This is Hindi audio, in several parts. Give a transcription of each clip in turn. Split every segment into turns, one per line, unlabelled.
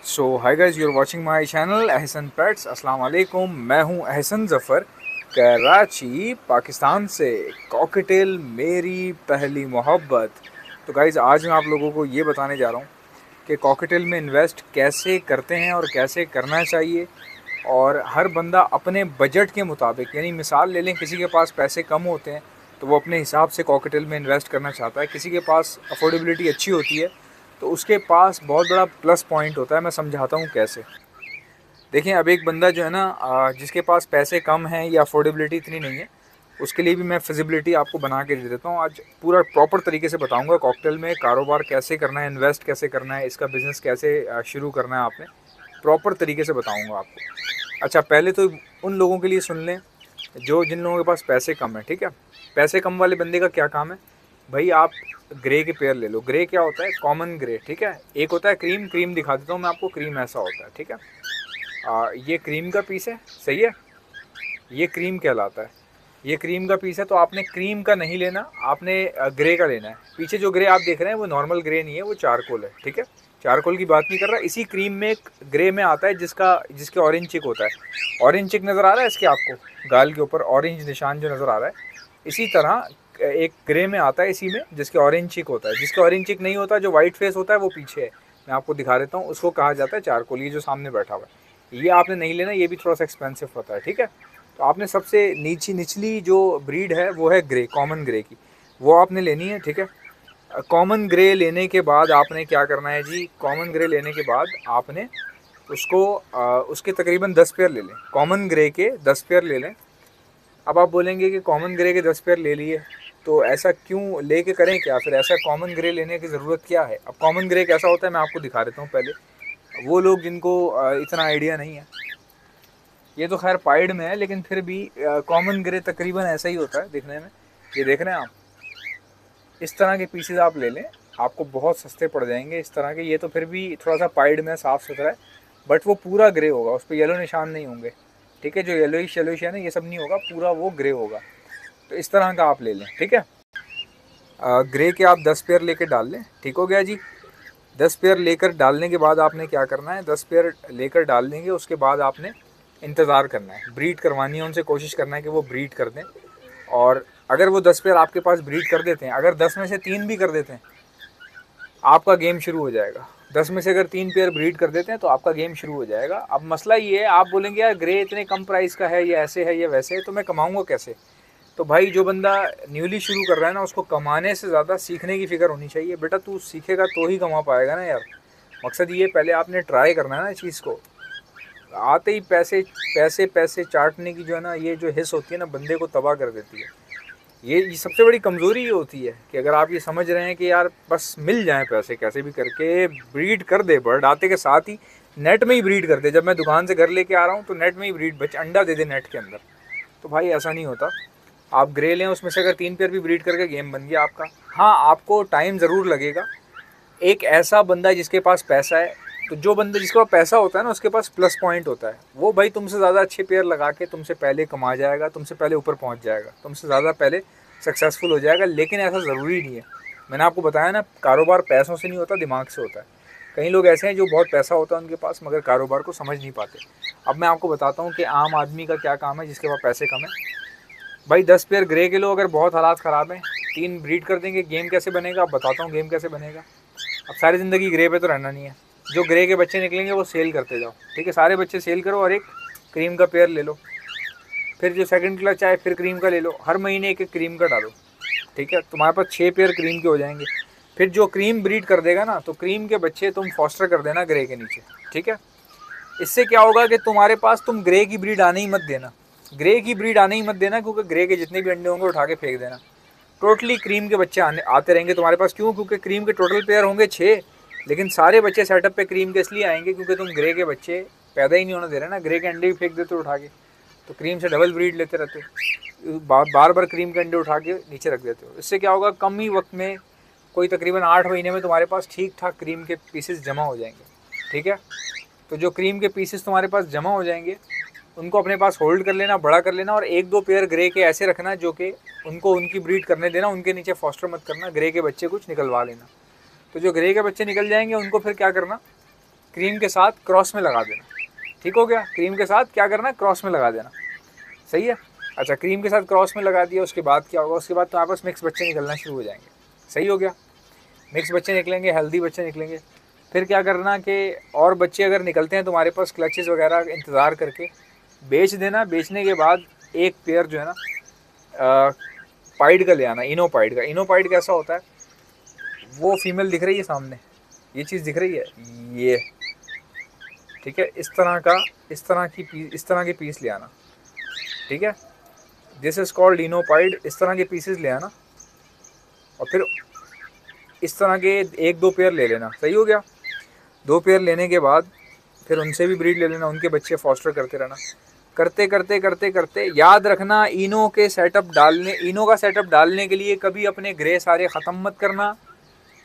So hi guys, you are watching my channel Ahsan pets. अस्सलाम वालेकुम। मैं हूं अहसन ज़फ़र, कराची पाकिस्तान से। कॉकटेल मेरी पहली मोहब्बत। तो गाइस, आज मैं आप लोगों को ये बताने जा रहा हूं कि कॉकटेल में इन्वेस्ट कैसे करते हैं और कैसे करना चाहिए। और हर बंदा अपने बजट के मुताबिक, यानी मिसाल ले लें, किसी के पास पैसे कम होते हैं तो वो अपने हिसाब से कॉकटेल में इन्वेस्ट करना चाहता है। किसी के पास अफोर्डेबिलिटी अच्छी होती है तो उसके पास बहुत बड़ा प्लस पॉइंट होता है। मैं समझाता हूँ कैसे। देखें, अब एक बंदा जो है ना, जिसके पास पैसे कम हैं या अफोर्डेबिलिटी इतनी नहीं है, उसके लिए भी मैं फिजिबिलिटी आपको बना के दे देता हूँ। आज पूरा प्रॉपर तरीके से बताऊँगा कॉकटेल में कारोबार कैसे करना है, इन्वेस्ट कैसे करना है, इसका बिज़नेस कैसे शुरू करना है। आपने प्रॉपर तरीके से बताऊँगा आपको। अच्छा, पहले तो उन लोगों के लिए सुन लें जिन लोगों के पास पैसे कम है। ठीक है, पैसे कम वाले बंदे का क्या काम है भाई? आप ग्रे के पेयर ले लो। ग्रे क्या होता है? Common grey. ठीक है, एक होता है क्रीम। क्रीम दिखा देता हूँ मैं आपको। क्रीम ऐसा होता है। ठीक है, ये क्रीम का पीस है, सही है। ये क्रीम कहलाता है। ये क्रीम का पीस है, तो आपने क्रीम का नहीं लेना, आपने ग्रे का लेना है। पीछे जो ग्रे आप देख रहे हैं वो नॉर्मल ग्रे नहीं है, वो चारकोल है। ठीक है, चारकोल की बात नहीं कर रहा। इसी क्रीम में एक ग्रे में आता है जिसके ऑरेंज चिक होता है। ऑरेंज चिक नज़र आ रहा है इसके आपको? गाल के ऊपर ऑरेंज निशान जो नज़र आ रहा है, इसी तरह एक ग्रे में आता है इसी में, जिसके ऑरेंज चिक होता है। जिसके ऑरेंज चिक नहीं होता, जो वाइट फेस होता है, वो पीछे है। मैं आपको दिखा देता हूँ। उसको कहा जाता है चारकोल। ये जो सामने बैठा हुआ है, ये आपने नहीं लेना। ये भी थोड़ा सा एक्सपेंसिव होता है। ठीक है, तो आपने सबसे निचली जो ब्रीड है वो है ग्रे, कॉमन ग्रे की। वो आपने लेनी है। ठीक है, कॉमन ग्रे लेने के बाद आपने क्या करना है जी? कॉमन ग्रे लेने के बाद आपने उसके तकरीबन 10 पेयर ले लें। कॉमन ग्रे के 10 पेयर ले लें। अब आप बोलेंगे कि कॉमन ग्रे के 10 पेयर ले लिए तो ऐसा क्यों लेके करें क्या? फिर ऐसा कॉमन ग्रे लेने की ज़रूरत क्या है? अब कॉमन ग्रे कैसा होता है मैं आपको दिखा देता हूँ पहले। वो लोग जिनको इतना आइडिया नहीं है, ये तो खैर पाइड में है, लेकिन फिर भी कॉमन ग्रे तकरीबन ऐसा ही होता है दिखने में। ये देख रहे हैं आप? इस तरह के पीसेज आप ले लें, आपको बहुत सस्ते पड़ जाएंगे इस तरह के। ये तो फिर भी थोड़ा सा पाइड में साफ़ सुथरा है, बट वो पूरा ग्रे होगा, उस पर येलो निशान नहीं होंगे। ठीक है, जो येलोइश है ना, ये सब नहीं होगा, पूरा वो ग्रे होगा। तो इस तरह का आप ले लें। ठीक है, ग्रे के आप 10 पेयर लेकर डाल लें। ठीक हो गया जी। 10 पेयर लेकर डालने के बाद आपने क्या करना है? 10 पेयर लेकर डाल देंगे, उसके बाद आपने इंतज़ार करना है। ब्रीड करवानी है उनसे, कोशिश करना है कि वो ब्रीड कर दें। और अगर वो 10 पेयर आपके पास ब्रीड कर देते हैं, अगर 10 में से 3 भी कर देते हैं, आपका गेम शुरू हो जाएगा। 10 में से अगर 3 पेयर ब्रीड कर देते हैं तो आपका गेम शुरू हो जाएगा। अब मसला ये है, आप बोलेंगे यार ग्रे इतने कम प्राइस का है, ये ऐसे है, ये वैसे है, तो मैं कमाऊँगा कैसे? तो भाई, जो बंदा न्यूली शुरू कर रहा है ना, उसको कमाने से ज़्यादा सीखने की फ़िक्र होनी चाहिए। बेटा, तू सीखेगा तो ही कमा पाएगा ना यार। मकसद ये, पहले आपने ट्राई करना है ना इस चीज़ को। आते ही पैसे पैसे पैसे चाटने की जो है ना, ये जो हिस्स होती है ना, बंदे को तबाह कर देती है। ये सबसे बड़ी कमज़ोरी ये होती है कि अगर आप ये समझ रहे हैं कि यार बस मिल जाएं पैसे, कैसे भी करके ब्रीड कर दे, बर्ड आते के साथ ही नेट में ही ब्रीड कर दे। जब मैं दुकान से घर लेके आ रहा हूँ तो नेट में ही ब्रीड, बच्चे अंडा दे दे नेट के अंदर। तो भाई ऐसा नहीं होता। आप ग्रे लें, उसमें से अगर 3 पेयर भी ब्रीड करके गेम बन गया आपका। हाँ, आपको टाइम ज़रूर लगेगा। एक ऐसा बंदा जिसके पास पैसा है, तो जो बंदा जिसके पास पैसा होता है ना, उसके पास प्लस पॉइंट होता है। वो भाई तुमसे ज़्यादा अच्छे पेयर लगा के तुमसे पहले कमा जाएगा, तुमसे पहले ऊपर पहुंच जाएगा, तुमसे ज़्यादा पहले सक्सेसफुल हो जाएगा। लेकिन ऐसा ज़रूरी नहीं है। मैंने आपको बताया ना, कारोबार पैसों से नहीं होता, दिमाग से होता है। कई लोग ऐसे हैं जो बहुत पैसा होता है उनके पास, मगर कारोबार को समझ नहीं पाते। अब मैं आपको बताता हूँ कि आम आदमी का क्या काम है जिसके पास पैसे कम है। भाई 10 पेयर ग्रे के लो, अगर बहुत हालात ख़राब हैं, 3 ब्रीड कर देंगे। गेम कैसे बनेगा अब बताता हूँ, गेम कैसे बनेगा। अब सारी ज़िंदगी ग्रे पे तो रहना नहीं है। जो ग्रे के बच्चे निकलेंगे वो सेल करते जाओ। ठीक है, सारे बच्चे सेल करो और एक क्रीम का पेयर ले लो। फिर जो सेकंड क्लच आए फिर क्रीम का ले लो। हर महीने एक एक क्रीम का डालो। ठीक है, तुम्हारे पास 6 पेयर क्रीम के हो जाएंगे। फिर जो क्रीम ब्रीड कर देगा ना, तो क्रीम के बच्चे तुम फॉस्टर कर देना ग्रे के नीचे। ठीक है, इससे क्या होगा कि तुम्हारे पास, तुम ग्रे की ब्रीड आने ही मत देना। ग्रे की ब्रीड आने ही मत देना, क्योंकि ग्रे के जितने भी अंडे होंगे उठा के फेंक देना। टोटली क्रीम के बच्चे आते रहेंगे तुम्हारे पास। क्यों? क्योंकि क्रीम के टोटल पेयर होंगे 6, लेकिन सारे बच्चे सेटअप पे क्रीम के इसलिए आएंगे क्योंकि तुम ग्रे के बच्चे पैदा ही नहीं होने दे रहे ना। ग्रे के अंडे भी फेंक देते हो उठा के, तो क्रीम से डबल ब्रीड लेते रहते हो। बार बार क्रीम के अंडे उठा के नीचे रख देते हो। इससे क्या होगा, कम ही वक्त में, कोई तकरीबन 8 महीने में तुम्हारे पास ठीक ठाक क्रीम के पीसेस जमा हो जाएंगे। ठीक है, तो जो क्रीम के पीसेस तुम्हारे पास जमा हो जाएंगे, उनको अपने पास होल्ड कर लेना, बड़ा कर लेना, और 1-2 पेयर ग्रे के ऐसे रखना जो कि उनको उनकी ब्रीड करने देना। उनके नीचे फॉस्टर मत करना, ग्रे के बच्चे कुछ निकलवा लेना। तो जो ग्रे के बच्चे निकल जाएंगे उनको फिर क्या करना, क्रीम के साथ क्रॉस में लगा देना। ठीक हो गया, क्रीम के साथ क्या करना, क्रॉस में लगा देना। सही है। अच्छा, क्रीम के साथ क्रॉस में लगा दिया, उसके बाद क्या होगा, उसके बाद तो आपस मिक्स बच्चे निकलना शुरू हो जाएंगे। सही हो गया, मिक्स बच्चे निकलेंगे, हेल्दी बच्चे निकलेंगे। फिर क्या करना कि और बच्चे अगर निकलते हैं तुम्हारे पास क्लचेस वगैरह इंतज़ार करके बेच देना। बेचने के बाद एक पेयर जो है ना पाइड का ले आना, इनोपाइड का। इनोपाइड कैसा होता है, वो फीमेल दिख रही है सामने, ये चीज़ दिख रही है, ये ठीक है, इस तरह की पीस ले आना। ठीक है, दिस इज़ कॉल्ड इनोपाइड। इस तरह के पीसेस ले आना और फिर इस तरह के 1-2 पेयर ले लेना। सही हो गया, 2 पेयर लेने के बाद फिर उनसे भी ब्रीड ले लेना, उनके बच्चे फॉस्टर करते रहना। करते करते करते करते याद रखना, इनो का सेटअप डालने के लिए कभी अपने ग्रे सारे ख़त्म मत करना।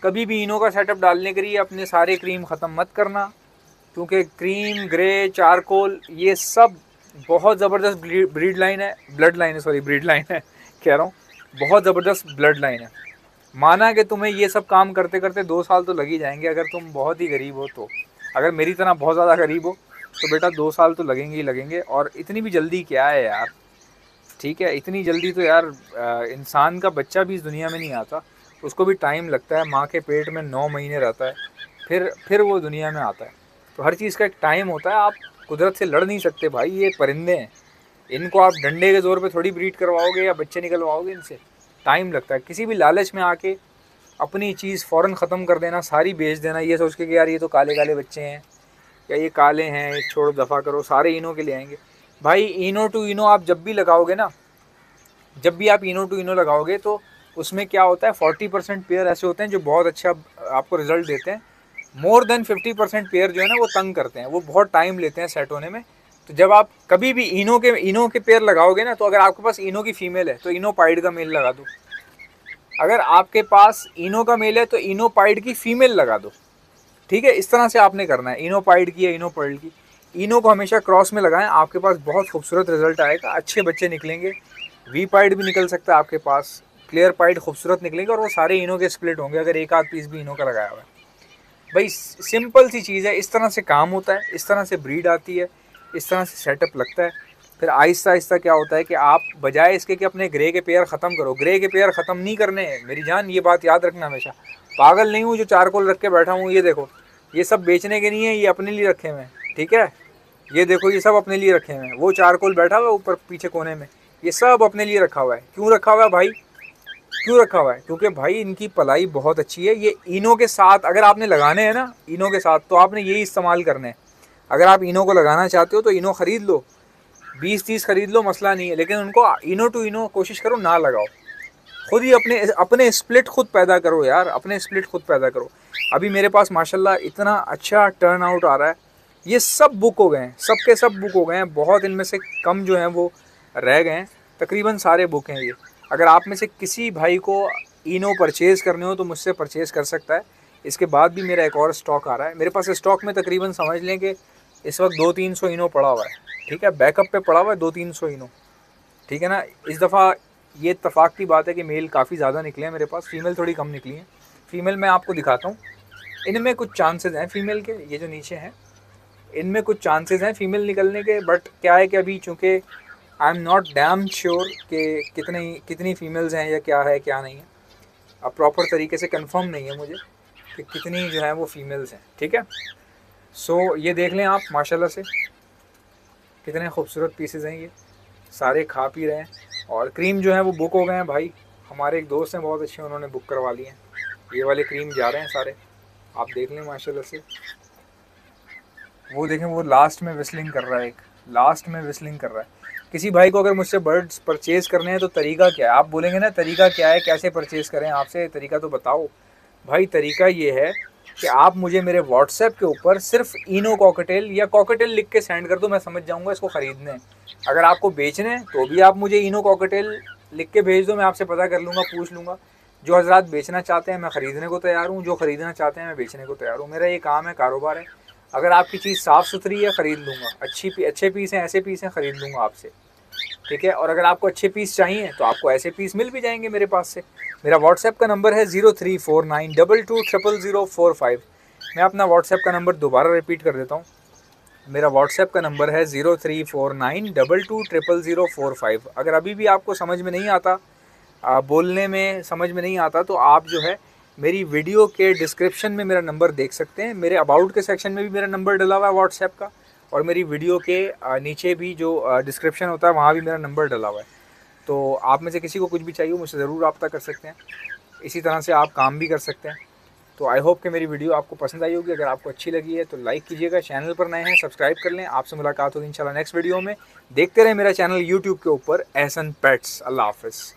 कभी भी इनो का सेटअप डालने के लिए अपने सारे क्रीम ख़त्म मत करना, क्योंकि क्रीम, ग्रे, चारकोल ये सब बहुत ज़बरदस्त ब्रीड लाइन है, ब्लड लाइन है, सॉरी ब्रीड लाइन है कह रहा हूँ, बहुत ज़बरदस्त ब्लड लाइन है। माना कि तुम्हें ये सब काम करते करते 2 साल तो लग ही जाएंगे, अगर तुम बहुत ही गरीब हो तो। अगर मेरी तरह बहुत ज़्यादा गरीब हो तो बेटा 2 साल तो लगेंगे ही लगेंगे। और इतनी भी जल्दी क्या है यार, ठीक है, इतनी जल्दी तो यार इंसान का बच्चा भी इस दुनिया में नहीं आता, उसको भी टाइम लगता है। माँ के पेट में 9 महीने रहता है, फिर वो दुनिया में आता है। तो हर चीज़ का एक टाइम होता है। आप कुदरत से लड़ नहीं सकते भाई, ये परिंदे हैं, इनको आप डंडे के ज़ोर पे थोड़ी ब्रीड करवाओगे या बच्चे निकलवाओगे, इनसे टाइम लगता है। किसी भी लालच में आके अपनी चीज़ फ़ौरन ख़त्म कर देना, सारी बेच देना, ये सोच के कि यार ये तो काले काले बच्चे हैं या ये काले हैं, ये छोड़ो, दफ़ा करो, सारे इनो के ले आएंगे। भाई इनो टू इनो आप जब भी लगाओगे ना, जब भी आप इनो टू इनो लगाओगे तो उसमें क्या होता है, 40% पेयर ऐसे होते हैं जो बहुत अच्छा आपको रिजल्ट देते हैं। मोर देन 50% पेयर जो है ना वो तंग करते हैं, वो बहुत टाइम लेते हैं सेट होने में। तो जब आप कभी भी इनो के पेयर लगाओगे ना, तो अगर आपके पास इनो की फीमेल है तो इनोपाइड का मेल लगा दो। अगर आपके पास इनो का मेल है तो इनोपाइड की फीमेल लगा दो। ठीक है, इस तरह से आपने करना है, इनोपाइड की या इनोपर्ल की। इनो को हमेशा क्रॉस में लगाएं, आपके पास बहुत खूबसूरत रिजल्ट आएगा, अच्छे बच्चे निकलेंगे। वी पाइड भी निकल सकता है आपके पास, क्लियर पाइड खूबसूरत निकलेंगे, और वो सारे इनो के स्प्लिट होंगे अगर एक आध पीस भी इनो का लगाया हुआ है। भाई सिंपल सी चीज़ है, इस तरह से काम होता है, इस तरह से ब्रीड आती है, इस तरह से सेटअप लगता है। फिर आहिस्ता आहिस्ता क्या होता है कि आप बजाय इसके कि अपने ग्रे के पेयर ख़त्म करो, ग्रे के पेयर ख़त्म नहीं करने हैं मेरी जान, ये बात याद रखना हमेशा। पागल नहीं हूँ जो चारकोल रख के बैठा हूँ, ये देखो, ये सब बेचने के नहीं है, ये अपने लिए रखे हुए हैं। ठीक है, ये देखो, ये सब अपने लिए रखे हुए हैं। वो चारकोल बैठा हुआ है ऊपर पीछे कोने में, ये सब अपने लिए रखा हुआ है। क्यों रखा हुआ है भाई, क्यों रखा हुआ है? क्योंकि भाई इनकी पलाई बहुत अच्छी है। ये इनो के साथ अगर आपने लगाने हैं ना, इनो के साथ, तो आपने यही इस्तेमाल करने हैं। अगर आप इनो को लगाना चाहते हो तो इनो ख़रीद लो, 20-30 ख़रीद लो, मसला नहीं है, लेकिन उनको इनो टू इनो कोशिश करो ना लगाओ। खुद ही अपने स्प्लिट खुद पैदा करो यार, अपने स्प्लिट खुद पैदा करो। अभी मेरे पास माशाल्लाह इतना अच्छा टर्न आउट आ रहा है। ये सब बुक हो गए हैं, सब के सब बुक हो गए हैं, बहुत इनमें से कम जो हैं वो रह गए हैं, तकरीबन सारे बुक हैं ये। अगर आप में से किसी भाई को इनो परचेज़ करने हो तो मुझसे परचेज़ कर सकता है। इसके बाद भी मेरा एक और स्टॉक आ रहा है। मेरे पास स्टॉक में तकरीबन समझ लें कि इस वक्त 200-300 इनो पड़ा हुआ है। ठीक है, बैकअप पे पड़ा हुआ है 200-300 इनो। ठीक है ना, इस दफ़ा ये इत्तफाक की बात है कि मेल काफ़ी ज़्यादा निकले हैं मेरे पास, फ़ीमेल थोड़ी कम निकली हैं। फ़ीमेल मैं आपको दिखाता हूँ, इनमें कुछ चांसेस हैं फ़ीमेल के, ये जो नीचे हैं इनमें कुछ चांसेस हैं फ़ीमेल निकलने के। बट क्या है कि अभी चूँकि I am not damn sure कि कितनी फ़ीमेल्स हैं या क्या है क्या नहीं है, अब प्रॉपर तरीके से कंफर्म नहीं है मुझे कि कितनी जो है वो फ़ीमेल्स हैं। ठीक है, सो ये देख लें आप माशाल्लाह से कितने खूबसूरत पीसेस हैं, ये सारे खा पी रहे हैं। और क्रीम जो है वो बुक हो गए हैं भाई, हमारे एक दोस्त हैं बहुत अच्छे, उन्होंने बुक करवा लिए हैं। ये वाले क्रीम जा रहे हैं सारे, आप देख लें माशाल्लाह से। वो देखें, वो लास्ट में विस्लिंग कर रहा है, एक लास्ट में विस्लिंग कर रहा है। किसी भाई को अगर मुझसे बर्ड्स परचेज़ करने हैं तो तरीका क्या है, आप बोलेंगे ना तरीका क्या है, कैसे परचेज़ करें आपसे, तरीका तो बताओ भाई। तरीका ये है कि आप मुझे मेरे व्हाट्सएप के ऊपर सिर्फ इनो कॉकटेल या कॉकटेल लिख के सेंड कर दो, मैं समझ जाऊंगा इसको ख़रीदने हैं। अगर आपको बेचने हैं तो भी आप मुझे इनो कॉकटेल लिख के भेज दो, मैं आपसे पता कर लूँगा, पूछ लूँगा। जो हजरात बेचना चाहते हैं मैं ख़रीदने को तैयार हूँ, जो ख़रीदना चाहते हैं मैं बेचने को तैयार हूँ। मेरा ये काम है, कारोबार है। अगर आपकी चीज़ साफ़ सुथरी है ख़रीद लूँगा, अच्छे पीस हैं, ऐसे पीस हैं, ख़रीद लूँगा आपसे। ठीक है, और अगर आपको अच्छे पीस चाहिए तो आपको ऐसे पीस मिल भी जाएंगे मेरे पास से। मेरा व्हाट्सएप का नंबर है 034922000045। मैं अपना व्हाट्सएप का नंबर दोबारा रिपीट कर देता हूँ। मेरा व्हाट्सएप का नंबर है 034922000045। अगर अभी भी आपको समझ में नहीं आता, बोलने में समझ में नहीं आता, तो आप जो है मेरी वीडियो के डिस्क्रिप्शन में मेरा नंबर देख सकते हैं। मेरे अबाउट के सेक्शन में भी मेरा नंबर डला हुआ है व्हाट्सएप का, और मेरी वीडियो के नीचे भी जो डिस्क्रिप्शन होता है वहाँ भी मेरा नंबर डला हुआ है। तो आप में से किसी को कुछ भी चाहिए मुझसे ज़रूर रब्ता कर सकते हैं। इसी तरह से आप काम भी कर सकते हैं। तो आई होप कि मेरी वीडियो आपको पसंद आई होगी। अगर आपको अच्छी लगी है तो लाइक कीजिएगा, चैनल पर नए हैं सब्सक्राइब कर लें। आपसे मुलाकात होगी इंशाल्लाह नेक्स्ट वीडियो में। देखते रहें मेरा चैनल यूट्यूब के ऊपर एहसन पेट्स। अल्लाह हाफ़िज़।